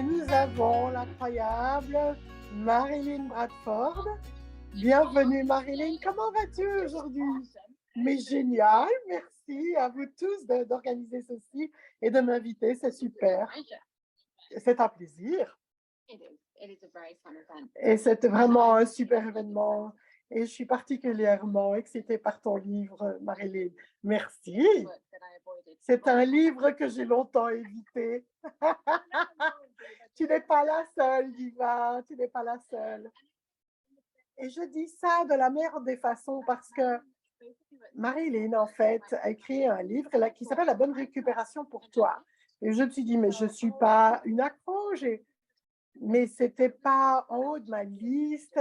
Et nous avons l'incroyable Marilyn Bradford. Bienvenue Marilyn, comment vas-tu aujourd'hui? Mais génial, merci à vous tous d'organiser ceci et de m'inviter, c'est super. C'est un plaisir. Et c'est vraiment un super événement. Et je suis particulièrement excitée par ton livre, Marilyn. Merci. C'est un livre que j'ai longtemps évité. Tu n'es pas la seule, Diva, tu n'es pas la seule. Et je dis ça de la meilleure des façons parce que Marilyn, en fait, a écrit un livre qui s'appelle La bonne récupération pour toi. Et je me suis dit, mais je ne suis pas une accro, mais ce n'était pas en haut de ma liste.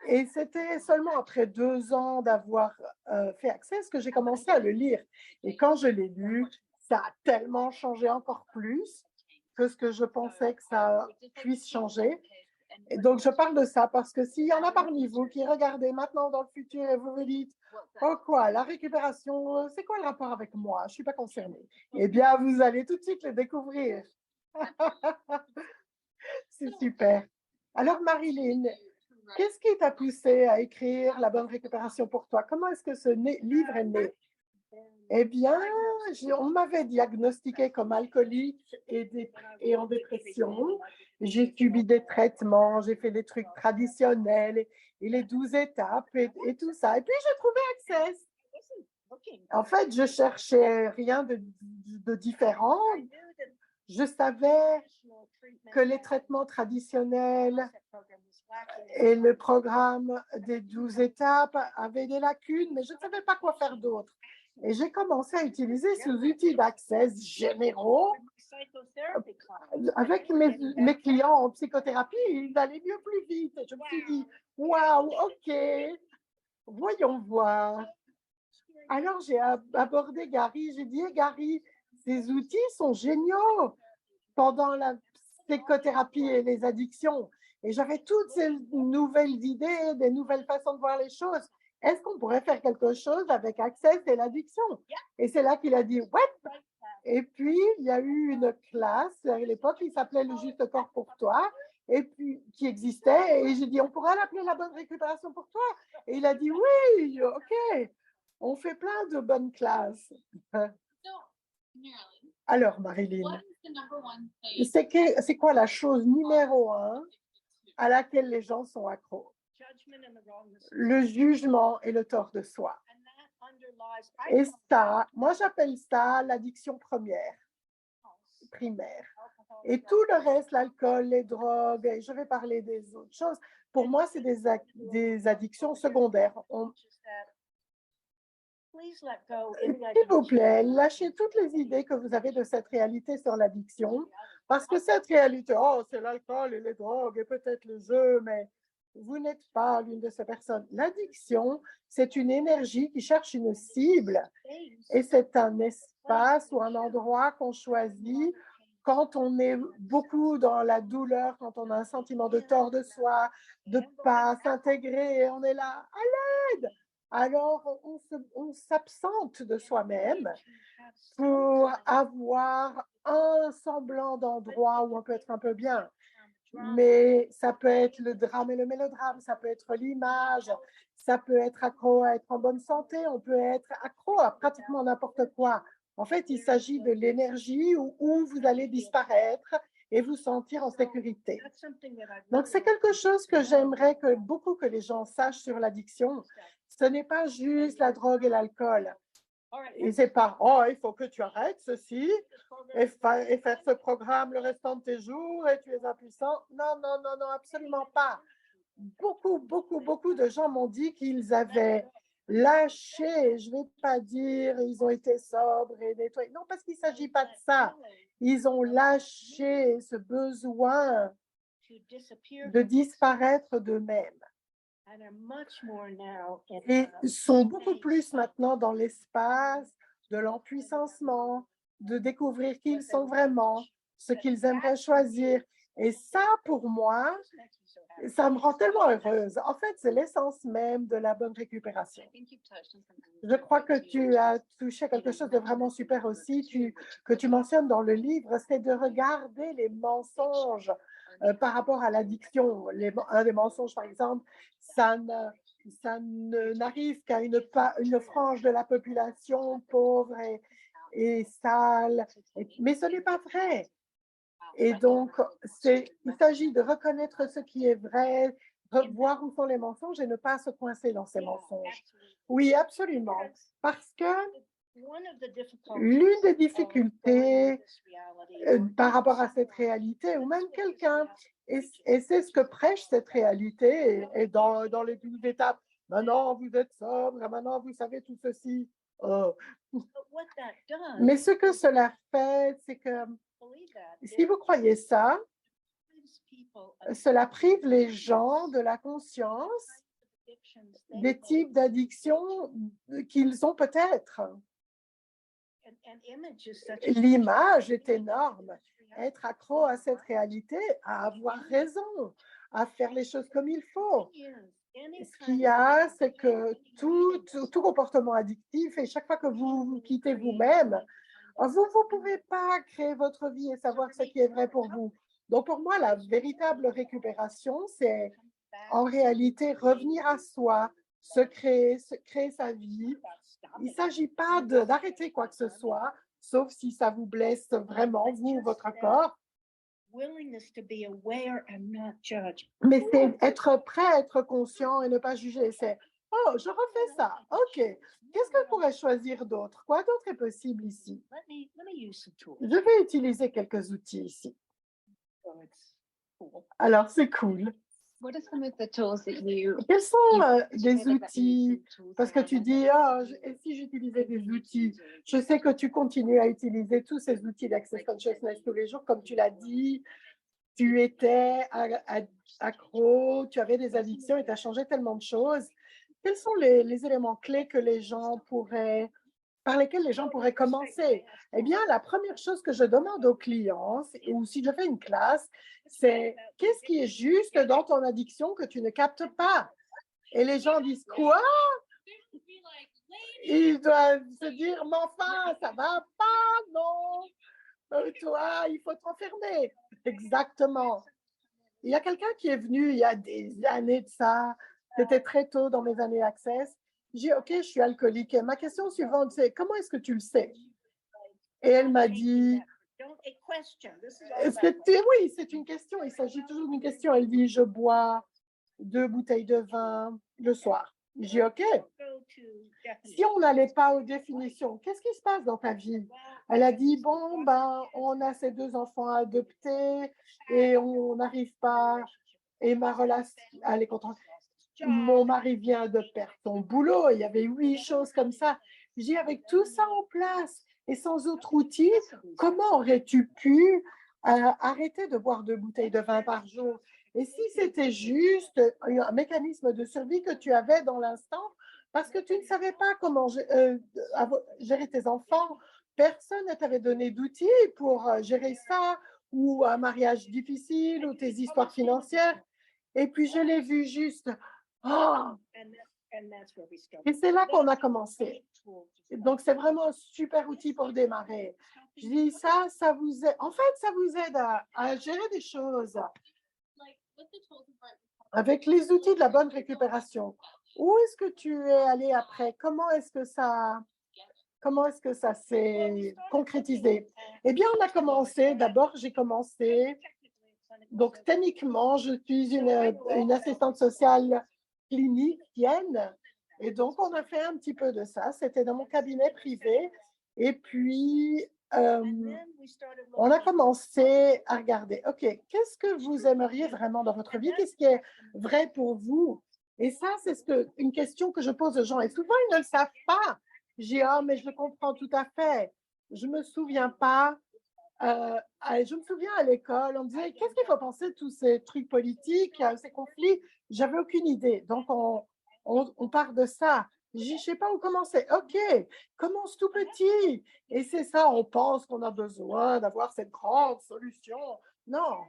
Et c'était seulement après 2 ans d'avoir fait Access que j'ai commencé à le lire. Et quand je l'ai lu, ça a tellement changé encore plus que ce que je pensais que ça puisse changer. Et donc, je parle de ça parce que s'il y en a parmi vous qui regardez maintenant dans le futur et vous vous dites, oh quoi, la récupération, c'est quoi le rapport avec moi? Je ne suis pas concernée. Eh bien, vous allez tout de suite le découvrir. C'est super. Alors, Marilyn, qu'est-ce qui t'a poussé à écrire La bonne récupération pour toi? Comment est-ce que ce livre est né? Eh bien, on m'avait diagnostiqué comme alcoolique et en dépression. J'ai subi des traitements, j'ai fait des trucs traditionnels et les 12 étapes et tout ça. Et puis, j'ai trouvé Access. En fait, je cherchais rien de différent. Je savais que les traitements traditionnels et le programme des 12 étapes avaient des lacunes, mais je ne savais pas quoi faire d'autre. Et j'ai commencé à utiliser ces outils d'Access généraux avec mes clients en psychothérapie. Ils allaient mieux plus vite. Et je me suis dit, waouh, OK, voyons voir. Alors, j'ai abordé Gary. J'ai dit, hey, Gary, ces outils sont géniaux pendant la psychothérapie et les addictions. Et j'avais toutes ces nouvelles idées, des nouvelles façons de voir les choses. Est-ce qu'on pourrait faire quelque chose avec Access et l'addiction? Et c'est là qu'il a dit, ouais. Et puis, il y a eu une classe à l'époque qui s'appelait Le Juste Corps pour toi, et puis qui existait. Et j'ai dit, on pourrait l'appeler La bonne récupération pour toi. Et il a dit, oui, OK. On fait plein de bonnes classes. Alors, Marilyn, c'est quoi la chose numéro 1 à laquelle les gens sont accros? Le jugement et le tort de soi. Et ça, moi j'appelle ça l'addiction primaire. Et tout le reste, l'alcool, les drogues, et je vais parler des autres choses, pour moi, c'est des addictions secondaires. S'il vous plaît, lâchez toutes les idées que vous avez de cette réalité sur l'addiction, parce que cette réalité, oh, c'est l'alcool et les drogues et peut-être le jeu, mais vous n'êtes pas l'une de ces personnes. L'addiction, c'est une énergie qui cherche une cible et c'est un espace ou un endroit qu'on choisit quand on est beaucoup dans la douleur, quand on a un sentiment de tort de soi, de ne pas s'intégrer, on est là, à l'aide! Alors, on s'absente de soi-même pour avoir un semblant d'endroit où on peut être un peu bien. Mais ça peut être le drame et le mélodrame, ça peut être l'image, ça peut être accro à être en bonne santé, on peut être accro à pratiquement n'importe quoi. En fait, il s'agit de l'énergie où vous allez disparaître et vous sentir en sécurité. Donc, c'est quelque chose que j'aimerais que les gens sachent sur l'addiction. Ce n'est pas juste la drogue et l'alcool. Et c'est pas, oh, il faut que tu arrêtes ceci et faire ce programme le restant de tes jours et tu es impuissant. Non, non, non, non, absolument pas. Beaucoup de gens m'ont dit qu'ils avaient lâché, je ne vais pas dire ils ont été sobres et nettoyés. Non, parce qu'il ne s'agit pas de ça. Ils ont lâché ce besoin de disparaître d'eux-mêmes. Et sont beaucoup plus maintenant dans l'espace de l'empuissancement, de découvrir qui ils sont vraiment, ce qu'ils aimeraient choisir. Et ça, pour moi, Ça me rend tellement heureuse. En fait, c'est l'essence même de la bonne récupération. Je crois que tu as touché quelque chose de vraiment super aussi, que tu mentionnes dans le livre, c'est de regarder les mensonges par rapport à l'addiction. Un des mensonges, par exemple, n'arrive qu'à une frange de la population pauvre et sale, mais ce n'est pas vrai. Et donc, il s'agit de reconnaître ce qui est vrai, de voir où sont les mensonges et ne pas se coincer dans ces mensonges. Oui, absolument. Parce que l'une des difficultés par rapport à cette réalité, ou même quelqu'un, et c'est ce que prêche cette réalité, et dans les 12 étapes, maintenant vous êtes sobre, maintenant vous savez tout ceci. Oh. Mais ce que cela fait, c'est que si vous croyez ça, cela prive les gens de la conscience des types d'addictions qu'ils ont peut-être. L'image est énorme. Être accro à cette réalité, à avoir raison, à faire les choses comme il faut. Ce qu'il y a, c'est que tout comportement addictif, et chaque fois que vous vous quittez vous-même, vous ne pouvez pas créer votre vie et savoir ce qui est vrai pour vous. Donc, pour moi, la véritable récupération, c'est en réalité revenir à soi, créer sa vie. Il ne s'agit pas d'arrêter quoi que ce soit, sauf si ça vous blesse vraiment, vous ou votre corps. Mais c'est être prêt à être conscient et ne pas juger. C'est « Oh, je refais ça. OK. Qu'est-ce que je pourrais choisir d'autre? Quoi d'autre est possible ici? Je vais utiliser quelques outils ici. » Alors, c'est cool. Quels sont des outils? Parce que tu dis, et si j'utilisais des outils? Je sais que tu continues à utiliser tous ces outils d'Access Consciousness tous les jours, comme tu l'as dit. Tu étais accro, tu avais des addictions et tu as changé tellement de choses. Quels sont les éléments clés par lesquels les gens pourraient commencer? Eh bien, la première chose que je demande aux clients, ou si je fais une classe, c'est qu'est-ce qui est juste dans ton addiction que tu ne captes pas? Et les gens disent quoi? Ils doivent se dire, mais enfin, ça va pas, non? Toi, il faut t'enfermer. Exactement. Il y a quelqu'un qui est venu il y a des années de ça, c'était très tôt dans mes années Access. J'ai dit, OK, je suis alcoolique. Et ma question suivante, c'est comment est-ce que tu le sais? Et elle m'a dit, oui, c'est une question, il s'agit toujours d'une question. Elle dit, je bois 2 bouteilles de vin le soir. J'ai dit, OK. Si on n'allait pas aux définitions, qu'est-ce qui se passe dans ta vie? Elle a dit, bon, ben, on a ces 2 enfants adoptés et on n'arrive pas, et ma relation, elle est contente. Mon mari vient de perdre son boulot, il y avait 8 choses comme ça. J'ai avec tout ça en place et sans autre outil, comment aurais-tu pu arrêter de boire 2 bouteilles de vin par jour? Et si c'était juste un mécanisme de survie que tu avais dans l'instant, parce que tu ne savais pas comment gérer tes enfants, personne ne t'avait donné d'outils pour gérer ça, ou un mariage difficile, ou tes histoires financières. Et puis, je l'ai vu juste. Oh! Et c'est là qu'on a commencé. Donc, c'est vraiment un super outil pour démarrer. Je dis ça vous aide. En fait, ça vous aide à gérer des choses avec les outils de la bonne récupération. Où est-ce que tu es allé après? Comment est-ce que ça s'est concrétisé? Eh bien, on a commencé, d'abord, j'ai commencé, donc techniquement, je suis une assistante sociale clinicienne, et donc on a fait un petit peu de ça. C'était dans mon cabinet privé, et puis on a commencé à regarder, OK, qu'est-ce que vous aimeriez vraiment dans votre vie? Qu'est-ce qui est vrai pour vous? Et ça, c'est une question que je pose aux gens. Et souvent, ils ne le savent pas. J'ai, mais je le comprends tout à fait. Je me souviens pas. Je me souviens à l'école, on me disait, qu'est-ce qu'il faut penser de tous ces trucs politiques, ces conflits? J'avais aucune idée. Donc, on part de ça. Je ne sais pas où commencer. OK, commence tout petit. Et c'est ça, on pense qu'on a besoin d'avoir cette grande solution. Non.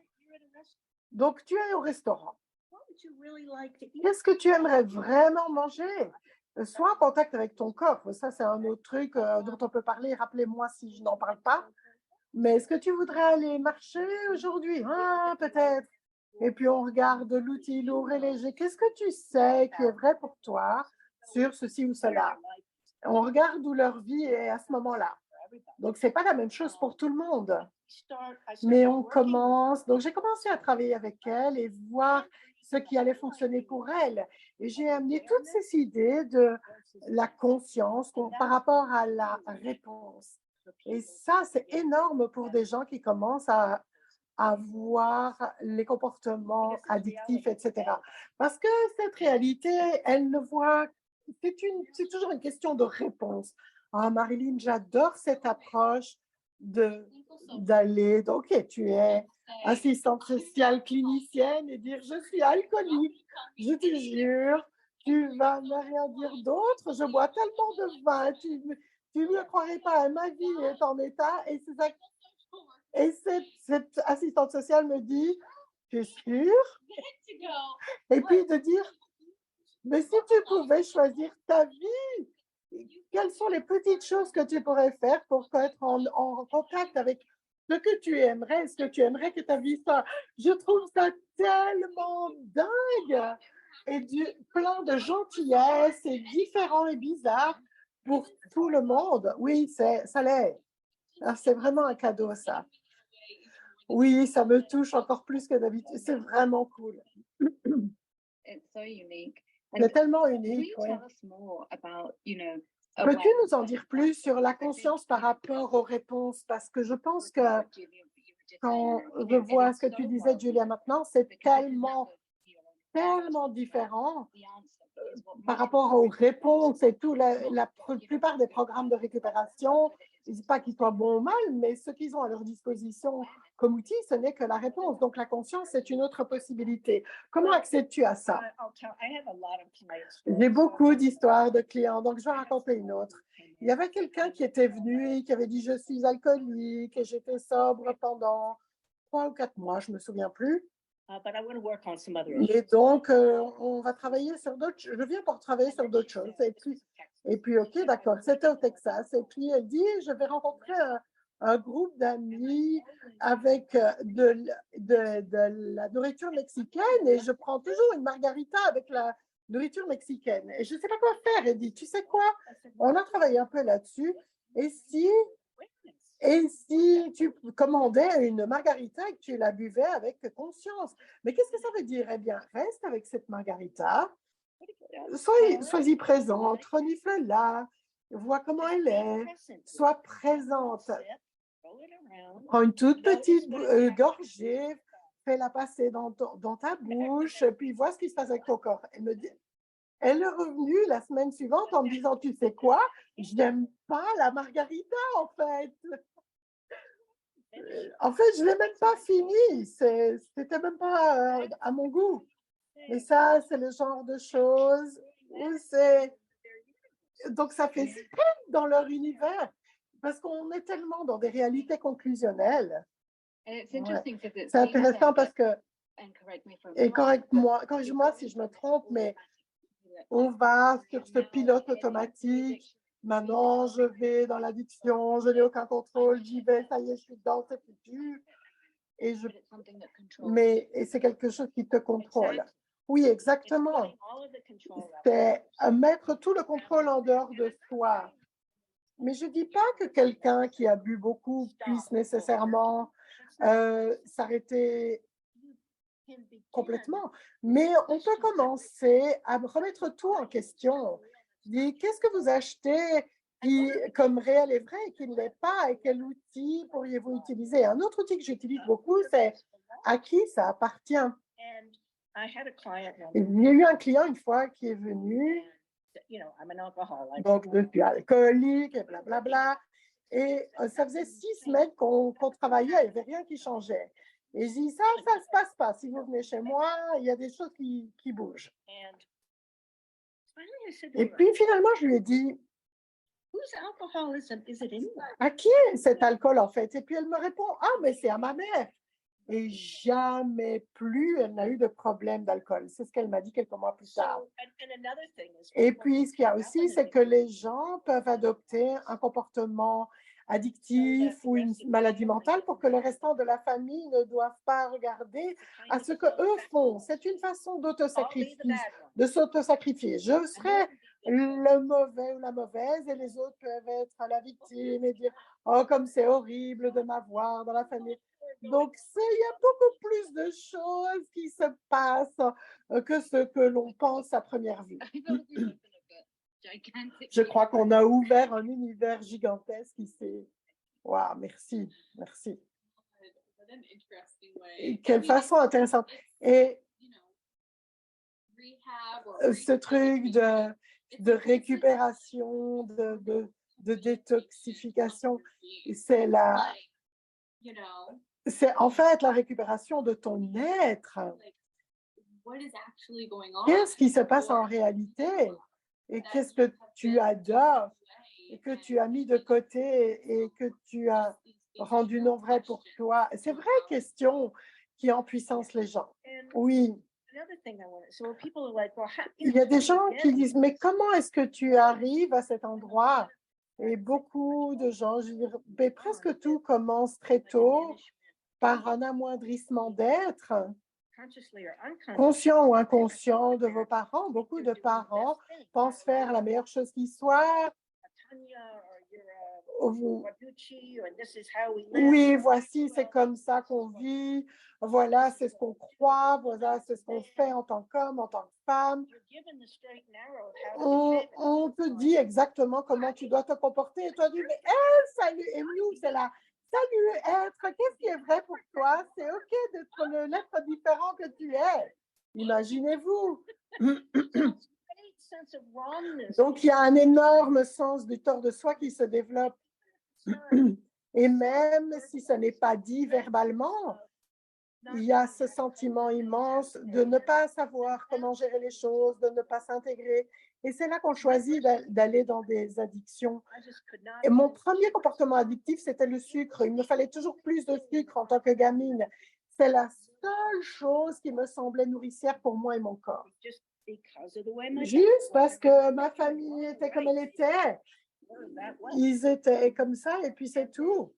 Donc, tu es au restaurant. Qu'est-ce que tu aimerais vraiment manger? Sois en contact avec ton corps. Ça, c'est un autre truc dont on peut parler. Rappelez-moi si je n'en parle pas. Mais est-ce que tu voudrais aller marcher aujourd'hui? Ah, peut-être. Et puis, on regarde l'outil lourd et léger. Qu'est-ce que tu sais qui est vrai pour toi sur ceci ou cela? On regarde où leur vie est à ce moment-là. Donc, ce n'est pas la même chose pour tout le monde. Mais on commence. Donc, j'ai commencé à travailler avec elle et voir ce qui allait fonctionner pour elle. Et j'ai amené toutes ces idées de la conscience par rapport à la réponse. Et ça, c'est énorme pour des gens qui commencent à voir les comportements addictifs, etc. Parce que cette réalité, elle ne voit, c'est toujours une question de réponse. Ah, Marilyn, j'adore cette approche d'aller, donc, ok, tu es assistante sociale clinicienne et dire, je suis alcoolique, je te jure, tu vas ne rien dire d'autre, je bois tellement de vin, tu ne me croirais pas, ma vie est en état, et c'est ça. Et cette assistante sociale me dit, tu es sûre? Et puis de dire, mais si tu pouvais choisir ta vie, quelles sont les petites choses que tu pourrais faire pour être en contact avec ce que tu aimerais, ce que tu aimerais que ta vie soit? Je trouve ça tellement dingue et plein de gentillesse et différent et bizarre pour tout le monde. Oui, ça l'est. C'est vraiment un cadeau, ça. Oui, ça me touche encore plus que d'habitude. C'est vraiment cool. C'est tellement unique. Ouais. Peux-tu nous en dire plus sur la conscience par rapport aux réponses? Parce que je pense que quand je vois ce que tu disais, Julia, maintenant, c'est tellement différent par rapport aux réponses et tout. La plupart des programmes de récupération, je ne dis pas qu'ils soient bons ou mal, mais ce qu'ils ont à leur disposition comme outil, ce n'est que la réponse. Donc, la conscience, c'est une autre possibilité. Comment accèdes-tu à ça? J'ai beaucoup d'histoires de clients, donc je vais raconter une autre. Il y avait quelqu'un qui était venu et qui avait dit « Je suis alcoolique et j'étais sobre pendant 3 ou 4 mois, je ne me souviens plus. Et donc, on va travailler sur d'autres choses. Je viens pour travailler sur d'autres choses. Et puis OK, d'accord, c'était au Texas. Et puis, elle dit, je vais rencontrer un groupe d'amis avec de la nourriture mexicaine et je prends toujours une margarita avec la nourriture mexicaine. Et je ne sais pas quoi faire. Elle dit, tu sais quoi? On a travaillé un peu là-dessus. Et si tu commandais une margarita et que tu la buvais avec conscience, mais qu'est-ce que ça veut dire? Eh bien, reste avec cette margarita, sois-y présente, renifle-la, vois comment elle est, sois présente. Prends une toute petite gorgée, fais-la passer dans ta bouche, puis vois ce qui se passe avec ton corps. Elle est revenue la semaine suivante en me disant, tu sais quoi, je n'aime pas la margarita en fait. En fait, je ne l'ai même pas fini. C'était même pas à mon goût. Et ça, c'est le genre de choses où donc ça fait spin dans leur univers parce qu'on est tellement dans des réalités conclusionnelles. Ouais. C'est intéressant parce que, et corrige-moi si je me trompe, mais on va sur ce pilote automatique. Maintenant, je vais dans l'addiction, je n'ai aucun contrôle, j'y vais, ça y est, je suis dedans, c'est foutu. Mais c'est quelque chose qui te contrôle. Oui, exactement. C'est mettre tout le contrôle en dehors de soi. Mais je ne dis pas que quelqu'un qui a bu beaucoup puisse nécessairement s'arrêter complètement. Mais on peut commencer à remettre tout en question. Qu'est-ce que vous achetez qui, comme réel et vrai, et qui ne l'est pas, et quel outil pourriez-vous utiliser? Un autre outil que j'utilise beaucoup, c'est à qui ça appartient. Il y a eu un client une fois qui est venu, donc je suis alcoolique et blablabla, et ça faisait 6 semaines qu'on travaillait, il n'y avait rien qui changeait. Et je dis, ça ne se passe pas. Si vous venez chez moi, il y a des choses qui bougent. Et puis finalement, je lui ai dit, à qui est cet alcool en fait? Et puis elle me répond, ah, mais c'est à ma mère. et jamais plus elle n'a eu de problème d'alcool. C'est ce qu'elle m'a dit quelques mois plus tard. Et puis, ce qu'il y a aussi, c'est que les gens peuvent adopter un comportement addictif ou une maladie mentale pour que le restant de la famille ne doive pas regarder à ce que eux font. C'est une façon de s'autosacrifier. Je serai le mauvais ou la mauvaise et les autres peuvent être la victime et dire « Oh, comme c'est horrible de m'avoir dans la famille ». Donc, il y a beaucoup plus de choses qui se passent que ce que l'on pense à première vue. Je crois qu'on a ouvert un univers gigantesque ici. Wow, merci, merci. Et quelle façon intéressante. Et ce truc de récupération, de détoxification, c'est en fait la récupération de ton être. Qu'est-ce qui se passe en réalité et qu'est-ce que tu adores et que tu as mis de côté et que tu as rendu non vrai pour toi? C'est vraie question qui en puissance les gens. Oui. Il y a des gens qui disent, mais comment est-ce que tu arrives à cet endroit? Et beaucoup de gens, je veux dire, mais presque tout commence très tôt par un amoindrissement d'être, conscient ou inconscient de vos parents. Beaucoup de parents pensent faire la meilleure chose qui soit. Oui, voici, c'est comme ça qu'on vit. Voilà, c'est ce qu'on croit. Voilà, c'est ce qu'on fait en tant qu'homme, en tant que femme. On te dit exactement comment tu dois te comporter. Et toi, tu dis, mais salut, et nous, c'est là. Salut, être, qu'est-ce qui est vrai pour toi? C'est OK d'être l'être différent que tu es. Imaginez-vous. Donc, il y a un énorme sens du tort de soi qui se développe. Et même si ce n'est pas dit verbalement, il y a ce sentiment immense de ne pas savoir comment gérer les choses, de ne pas s'intégrer. Et c'est là qu'on choisit d'aller dans des addictions. Et mon premier comportement addictif, c'était le sucre. Il me fallait toujours plus de sucre en tant que gamine. C'est la seule chose qui me semblait nourricière pour moi et mon corps. Juste parce que ma famille était comme elle était. Ils étaient comme ça et puis c'est tout.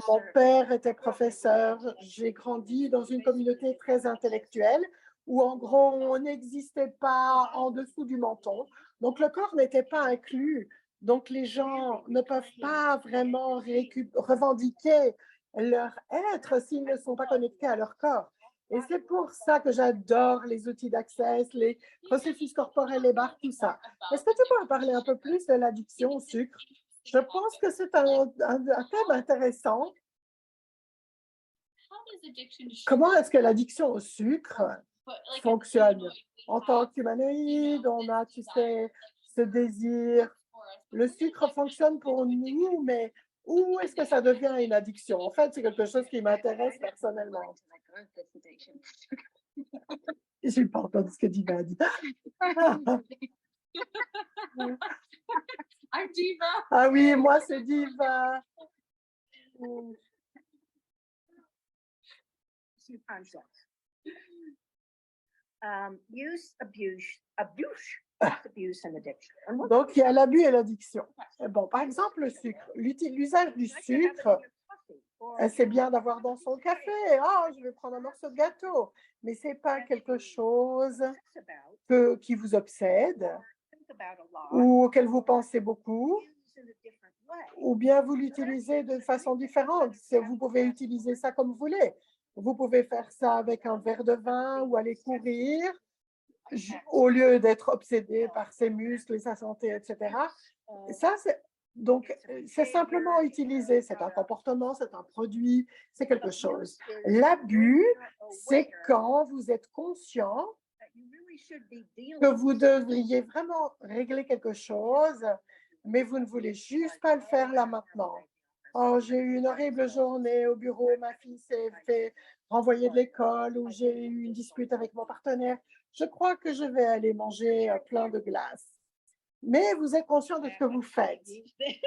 Mon père était professeur. J'ai grandi dans une communauté très intellectuelle où, en gros, on n'existait pas en dessous du menton. Donc, le corps n'était pas inclus. Donc, les gens ne peuvent pas vraiment revendiquer leur être s'ils ne sont pas connectés à leur corps. Et c'est pour ça que j'adore les outils d'accès, les processus corporels, les barres, tout ça. Est-ce que tu peux en parler un peu plus de l'addiction au sucre? Je pense que c'est un thème intéressant. Comment est-ce que l'addiction au sucre fonctionne? En tant qu'humanoïde, on a, tu sais, ce désir. Le sucre fonctionne pour nous, mais où est-ce que ça devient une addiction? En fait, c'est quelque chose qui m'intéresse personnellement. Je n'ai pas entendu ce que Diva a dit. Ah oui, moi, c'est Diva. Donc, il y a l'abus et l'addiction. Bon, par exemple, le sucre. L'usage du sucre, c'est bien d'avoir dans son café. Oh, je vais prendre un morceau de gâteau. Mais ce n'est pas quelque chose qui vous obsède ou auquel vous pensez beaucoup, ou bien vous l'utilisez de façon différente. Vous pouvez utiliser ça comme vous voulez. Vous pouvez faire ça avec un verre de vin ou aller courir au lieu d'être obsédé par ses muscles et sa santé, etc. Ça, donc, c'est simplement utiliser. C'est un comportement, c'est un produit, c'est quelque chose. L'abus, c'est quand vous êtes conscient que vous devriez vraiment régler quelque chose, mais vous ne voulez juste pas le faire là maintenant. Oh, j'ai eu une horrible journée au bureau, ma fille s'est fait renvoyer de l'école ou j'ai eu une dispute avec mon partenaire. Je crois que je vais aller manger plein de glace. mais vous êtes conscient de ce que vous faites.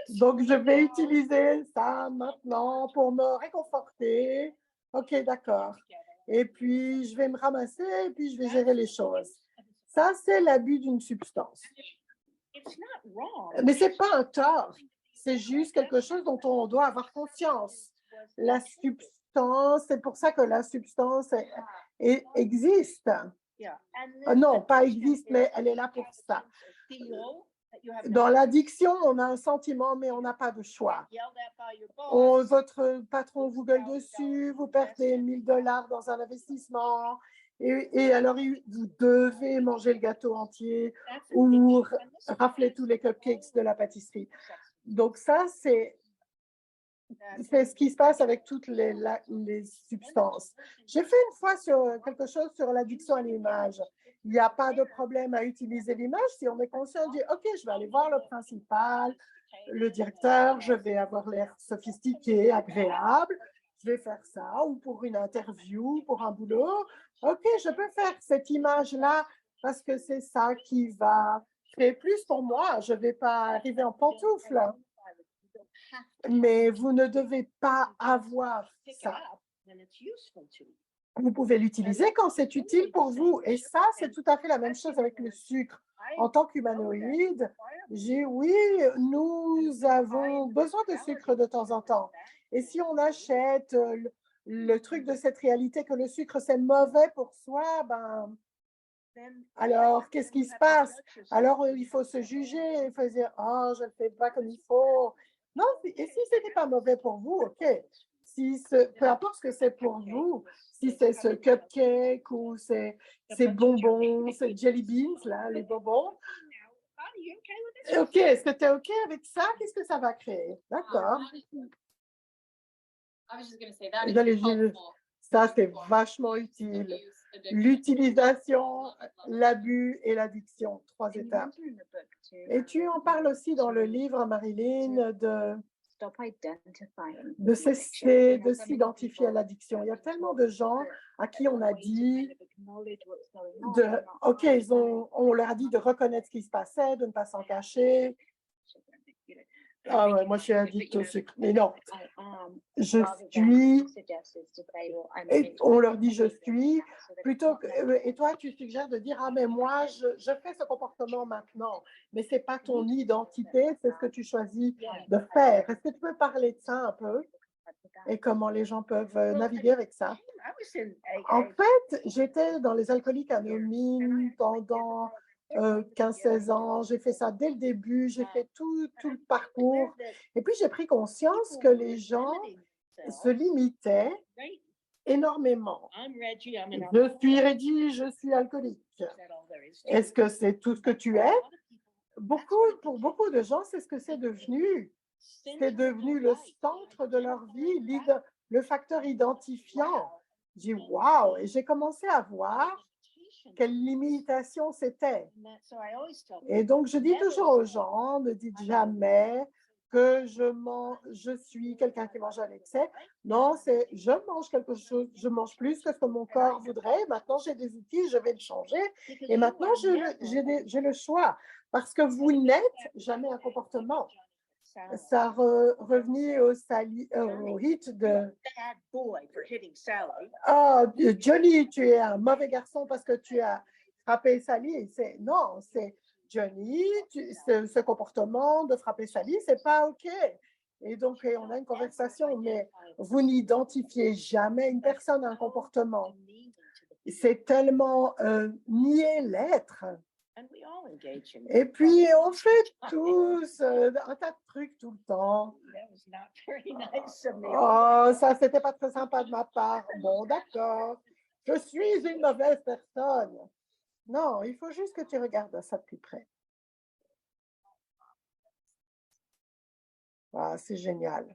Donc, je vais utiliser ça maintenant pour me réconforter. OK, d'accord. Et puis, je vais me ramasser et puis je vais gérer les choses. Ça, c'est l'abus d'une substance. Mais ce n'est pas un tort. C'est juste quelque chose dont on doit avoir conscience. La substance, c'est pour ça que la substance existe. Non, pas existe, mais elle est là pour ça. Dans l'addiction, on a un sentiment, mais on n'a pas de choix. Votre patron vous gueule dessus, vous perdez 1000 $ dans un investissement, et alors vous devez manger le gâteau entier ou rafler tous les cupcakes de la pâtisserie. Donc ça, c'est ce qui se passe avec toutes les substances. J'ai fait une fois quelque chose sur l'addiction à l'image. Il n'y a pas de problème à utiliser l'image si on est conscient de dire, OK, je vais aller voir le principal, le directeur, je vais avoir l'air sophistiqué, agréable, je vais faire ça, ou pour une interview, pour un boulot. OK, je peux faire cette image-là parce que c'est ça qui va créer plus pour moi. Je ne vais pas arriver en pantoufle. Mais vous ne devez pas avoir ça. Vous pouvez l'utiliser quand c'est utile pour vous. Et ça, c'est tout à fait la même chose avec le sucre. En tant qu'humanoïde, oui, nous avons besoin de sucre de temps en temps. Et si on achète le truc de cette réalité que le sucre, c'est mauvais pour soi, alors, qu'est-ce qui se passe? Alors, il faut se juger, il faut dire, oh, je ne le fais pas comme il faut. Non, et si ce n'était pas mauvais pour vous, OK. Peu importe ce que c'est pour vous, si c'est ce cupcake ou ces bonbons, ces jelly beans, là, les bonbons. OK, est-ce que tu es OK avec ça? Qu'est-ce que ça va créer? D'accord. Ça, c'est vachement utile. L'utilisation, l'abus et l'addiction, 3 étapes. Et tu en parles aussi dans le livre, Marilyn, de cesser de s'identifier à l'addiction. Il y a tellement de gens à qui on a dit, OK, on leur a dit de reconnaître ce qui se passait, de ne pas s'en cacher. Ah ouais, moi je suis addict au sucre. Mais non, je suis, et on leur dit je suis, plutôt que, et toi tu suggères de dire, ah mais moi je fais ce comportement maintenant, mais ce n'est pas ton identité, c'est ce que tu choisis de faire. Est-ce que tu peux parler de ça un peu et comment les gens peuvent naviguer avec ça? En fait, j'étais dans les alcooliques anonymes pendant 15-16 ans. J'ai fait ça dès le début, j'ai fait tout le parcours. Et puis, j'ai pris conscience que les gens se limitaient énormément. Je suis Reggie, je suis alcoolique. Est-ce que c'est tout ce que tu es? Pour beaucoup de gens, c'est ce que c'est devenu. C'est devenu le centre de leur vie, le facteur identifiant. J'ai dit, waouh! Et j'ai commencé à voir quelle limitation c'était. Et donc, je dis toujours aux gens, ne dites jamais que je suis quelqu'un qui mange à l'excès. Non, c'est je mange quelque chose, je mange plus que ce que mon corps voudrait. Maintenant, j'ai des outils, je vais le changer. Et maintenant, j'ai le choix. Parce que vous n'êtes jamais un comportement. Ça revenait au hit de Johnny, tu es un mauvais garçon parce que tu as frappé Sally. Non, c'est Johnny, ce comportement de frapper Sally, c'est pas OK. Et donc, on a une conversation, mais vous n'identifiez jamais une personne à un comportement. C'est tellement nier l'être. Et puis, on fait tous un tas de trucs tout le temps. Oh, ça, c'était pas très sympa de ma part. Bon, d'accord. Je suis une mauvaise personne. Non, il faut juste que tu regardes ça de plus près. Ah, c'est génial.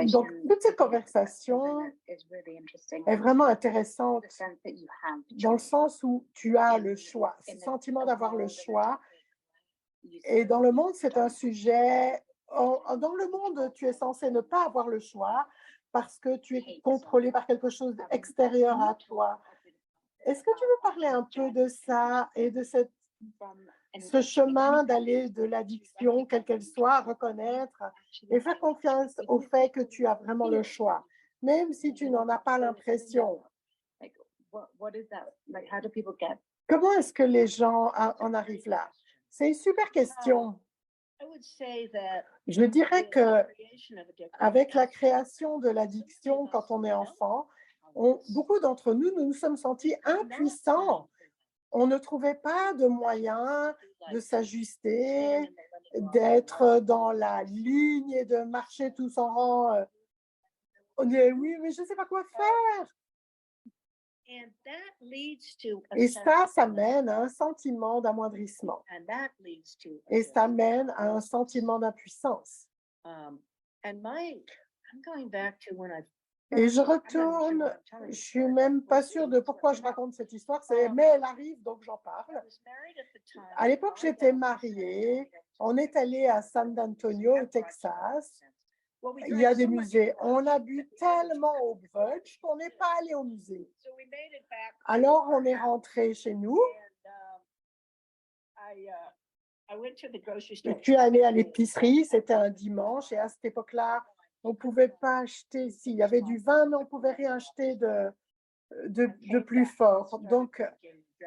Donc, toute cette conversation est vraiment intéressante dans le sens où tu as le choix, ce sentiment d'avoir le choix. Et dans le monde, c'est un sujet. Dans le monde, tu es censé ne pas avoir le choix parce que tu es contrôlé par quelque chose d'extérieur à toi. Est-ce que tu veux parler un peu de ça et de ce chemin d'aller de l'addiction, quelle qu'elle soit, reconnaître et faire confiance au fait que tu as vraiment le choix, même si tu n'en as pas l'impression? Comment est-ce que les gens en arrivent là? C'est une super question. Je dirais que avec la création de l'addiction quand on est enfant, beaucoup d'entre nous, nous nous sommes sentis impuissants. On ne trouvait pas de moyen de s'ajuster, d'être dans la ligne et de marcher tous en rang. On est, oui, mais je ne sais pas quoi faire. Et ça mène à un sentiment d'amoindrissement. Et ça mène à un sentiment d'impuissance. Et je retourne, je suis même pas sûre de pourquoi je raconte cette histoire, mais elle arrive, donc j'en parle. À l'époque, j'étais mariée, on est allé à San Antonio, au Texas. Il y a des musées. On a bu tellement au brunch qu'on n'est pas allé au musée. Alors, on est rentré chez nous. Je suis allée à l'épicerie, c'était un dimanche, et à cette époque-là, on ne pouvait pas acheter, s'il y avait du vin, mais on ne pouvait rien acheter de plus fort. Donc,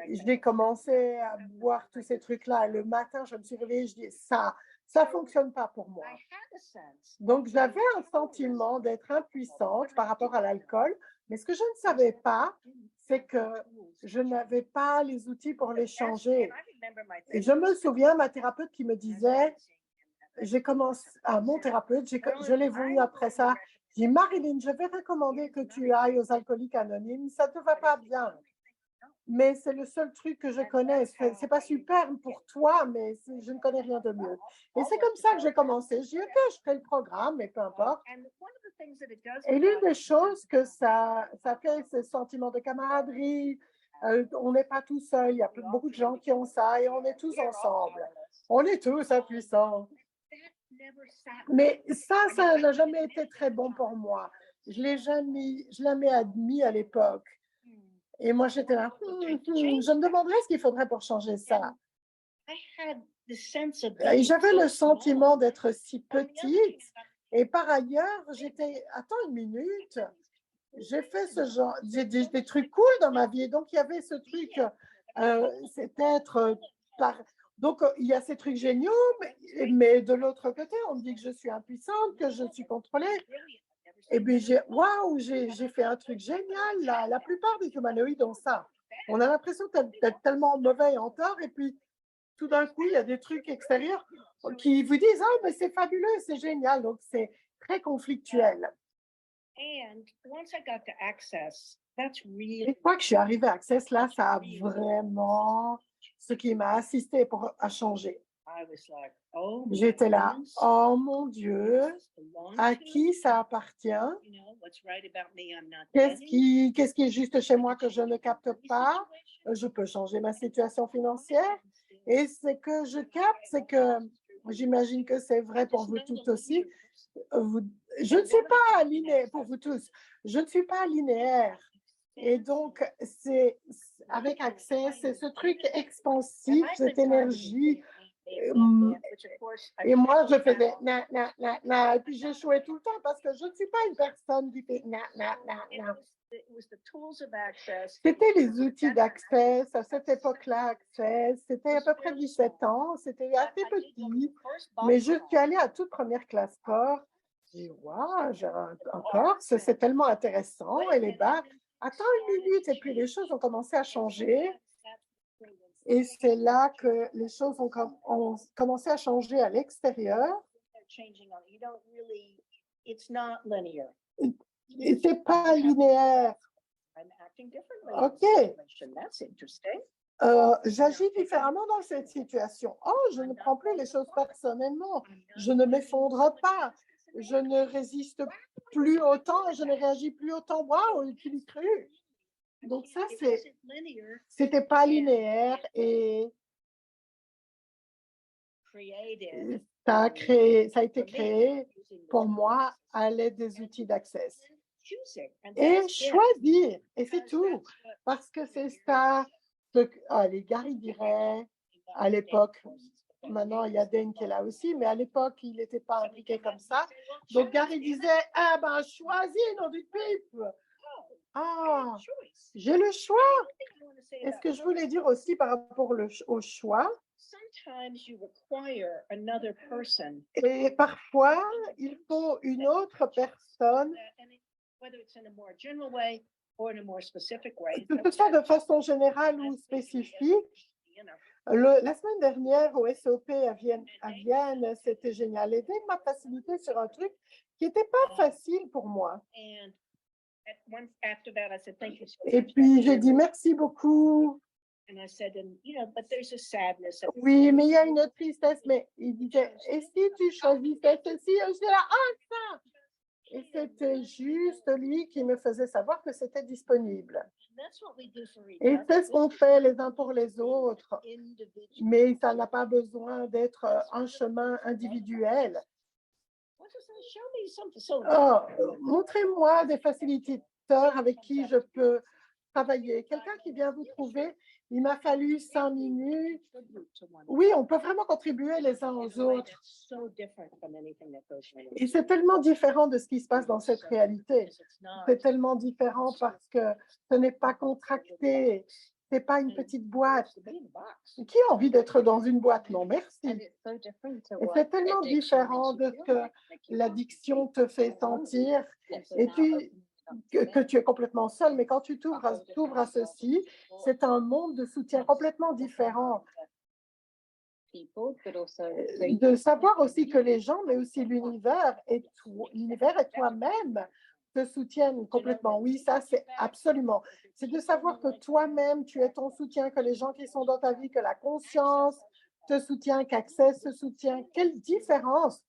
j'ai commencé à boire tous ces trucs-là. Le matin, je me suis réveillée, je dis, ça ne fonctionne pas pour moi. Donc, j'avais un sentiment d'être impuissante par rapport à l'alcool, mais ce que je ne savais pas, c'est que je n'avais pas les outils pour les changer. Et je me souviens, ma thérapeute qui me disait, j'ai commencé, mon thérapeute, je l'ai vu après ça, j'ai dit, Marilyn, je vais recommander que tu ailles aux alcooliques anonymes, ça ne te va pas bien. Mais c'est le seul truc que je connais. C'est pas super pour toi, mais je ne connais rien de mieux. Et c'est comme ça que j'ai commencé. J'ai dit, OK, je fais le programme, mais peu importe. Et l'une des choses que ça fait, c'est le sentiment de camaraderie. On n'est pas tout seul. Il y a beaucoup de gens qui ont ça et on est tous ensemble. On est tous impuissants. Mais ça n'a jamais été très bon pour moi. Je ne l'ai jamais admis à l'époque. Et moi, j'étais là, je me demanderais ce qu'il faudrait pour changer ça. Et j'avais le sentiment d'être si petite. Et par ailleurs, attends une minute, j'ai fait ce genre, j'ai des trucs cool dans ma vie. Donc, il y avait ce truc, c'est être donc, il y a ces trucs géniaux, mais de l'autre côté, on me dit que je suis impuissante, que je suis contrôlée. Et bien, j'ai fait un truc génial. La plupart des humanoïdes ont ça. On a l'impression d'être tellement mauvais et en tort, et puis tout d'un coup, il y a des trucs extérieurs qui vous disent « Ah, mais c'est fabuleux, c'est génial ». Donc, c'est très conflictuel. Une fois que je suis arrivée à Access, là, ça a vraiment ce qui m'a assisté à changer. J'étais là, oh mon Dieu, à qui ça appartient? Qu'est-ce qui est juste chez moi que je ne capte pas? Je peux changer ma situation financière. Et ce que je capte, c'est que j'imagine que c'est vrai pour vous tous aussi. Je ne suis pas linéaire pour vous tous. Je ne suis pas linéaire. Et donc, avec Access, c'est ce truc expansif, cette énergie. Et moi, je faisais na, na, na, na, et puis j'échouais tout le temps parce que je ne suis pas une personne qui fait na, na, na, na. C'était les outils d'Access, à cette époque-là, Access, c'était à peu près 17 ans, c'était assez petit, mais je suis allée à toute première classe corps. J'ai dit, waouh, j'ai un corps, c'est tellement intéressant, et les bas, attends une minute, et puis les choses ont commencé à changer. Et c'est là que les choses ont commencé à changer à l'extérieur. Et c'est pas linéaire. OK. J'agis différemment dans cette situation. Oh, je ne prends plus les choses personnellement. Je ne m'effondre pas. Je ne résiste plus autant. Je ne réagis plus autant. Waouh, qui cru. Donc ça, c'était pas linéaire et ça a été créé pour moi à l'aide des outils d'Access. et choisir. Et c'est tout. Parce que c'est ça que allez, Gary dirait à l'époque. Maintenant, il y a Dane qui est là aussi, mais à l'époque, il n'était pas impliqué comme ça. Donc, Gary disait, ah ben, choisis, nom du pipe. Ah, j'ai le choix. Et ce que je voulais dire aussi par rapport au choix, et parfois, il faut une autre personne, que ce soit de façon générale ou spécifique. La semaine dernière, au SOP à Vienne, c'était génial. Et Dane m'a facilité sur un truc qui n'était pas facile pour moi. Et puis, j'ai dit merci beaucoup. Oui, mais il y a une tristesse. Mais il disait, et si tu choisissais ceci? Je dis là, ah, ça! Et c'était juste lui qui me faisait savoir que c'était disponible. Et c'est ce qu'on fait les uns pour les autres. Mais ça n'a pas besoin d'être un chemin individuel. Oh, montrez-moi des facilitateurs avec qui je peux travailler. Quelqu'un qui vient vous trouver, il m'a fallu 5 minutes. Oui, on peut vraiment contribuer les uns aux autres. Et c'est tellement différent de ce qui se passe dans cette réalité. C'est tellement différent parce que ce n'est pas contracté. Ce n'est pas une petite boîte. Qui a envie d'être dans une boîte? Non, merci. Et c'est tellement différent de ce que l'addiction te fait sentir. Et puis, que tu es complètement seul, mais quand tu t'ouvres à ceci, c'est un monde de soutien complètement différent. De savoir aussi que les gens, mais aussi l'univers et toi-même te soutiennent complètement. Oui, ça, c'est absolument. C'est de savoir que toi-même, tu es ton soutien, que les gens qui sont dans ta vie, que la conscience te soutient, qu'Access te soutient. Quelle différence!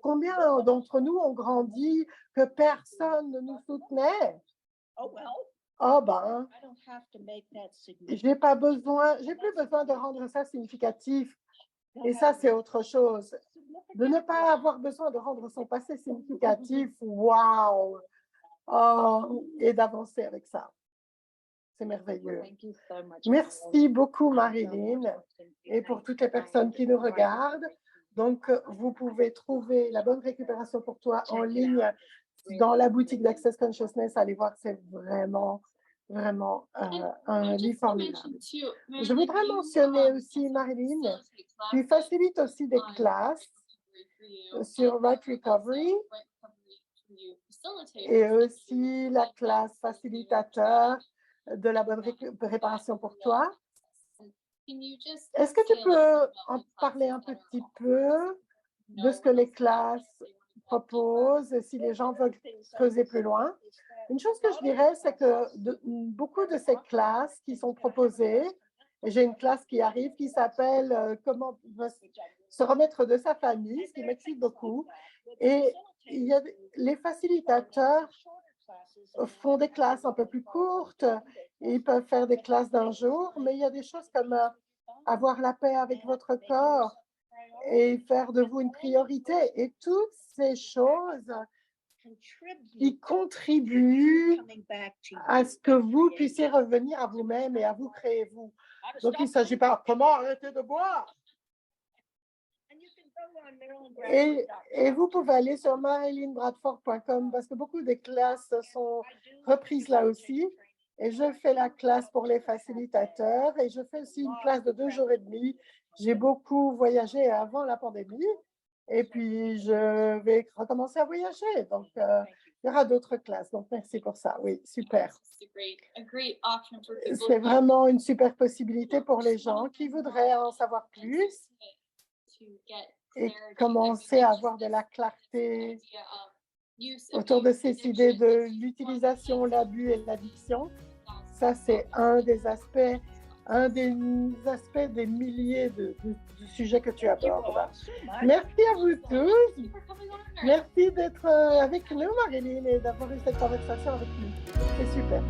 Combien d'entre nous ont grandi que personne ne nous soutenait? Oh ben, j'ai plus besoin de rendre ça significatif. Et ça, c'est autre chose. De ne pas avoir besoin de rendre son passé significatif, waouh! Oh, et d'avancer avec ça. C'est merveilleux. Merci beaucoup, Marilyn, et pour toutes les personnes qui nous regardent. Donc, vous pouvez trouver la bonne récupération pour toi en ligne dans la boutique d'Access Consciousness. Allez voir, c'est vraiment un livre formidable. Je voudrais mentionner aussi, Marilyn, tu facilites aussi des classes sur Right Recovery et aussi la classe facilitateur de la bonne réparation pour toi. Est-ce que tu peux en parler un petit peu de ce que les classes proposent, si les gens veulent creuser plus loin? Une chose que je dirais, c'est que beaucoup de ces classes qui sont proposées, et j'ai une classe qui arrive qui s'appelle Comment se remettre de sa famille, ce qui m'excite beaucoup. Et les facilitateurs font des classes un peu plus courtes, ils peuvent faire des classes d'un jour, mais il y a des choses comme avoir la paix avec votre corps et faire de vous une priorité. Et toutes ces choses qui contribuent à ce que vous puissiez revenir à vous-même et à vous créer vous. Donc, il ne s'agit pas comment arrêter de boire. Et vous pouvez aller sur marilynbradford.com parce que beaucoup des classes sont reprises là aussi. Et je fais la classe pour les facilitateurs et je fais aussi une classe de 2 jours et demi. J'ai beaucoup voyagé avant la pandémie et puis je vais recommencer à voyager. Donc, il y aura d'autres classes. Donc, merci pour ça. Oui, super. C'est vraiment une super possibilité pour les gens qui voudraient en savoir plus et commencer à avoir de la clarté autour de ces idées de l'utilisation, l'abus et l'addiction. Ça, c'est un des aspects des milliers de sujets que tu abordes. Merci à vous tous. Merci d'être avec nous, Marilyn, et d'avoir eu cette conversation avec nous. C'est super.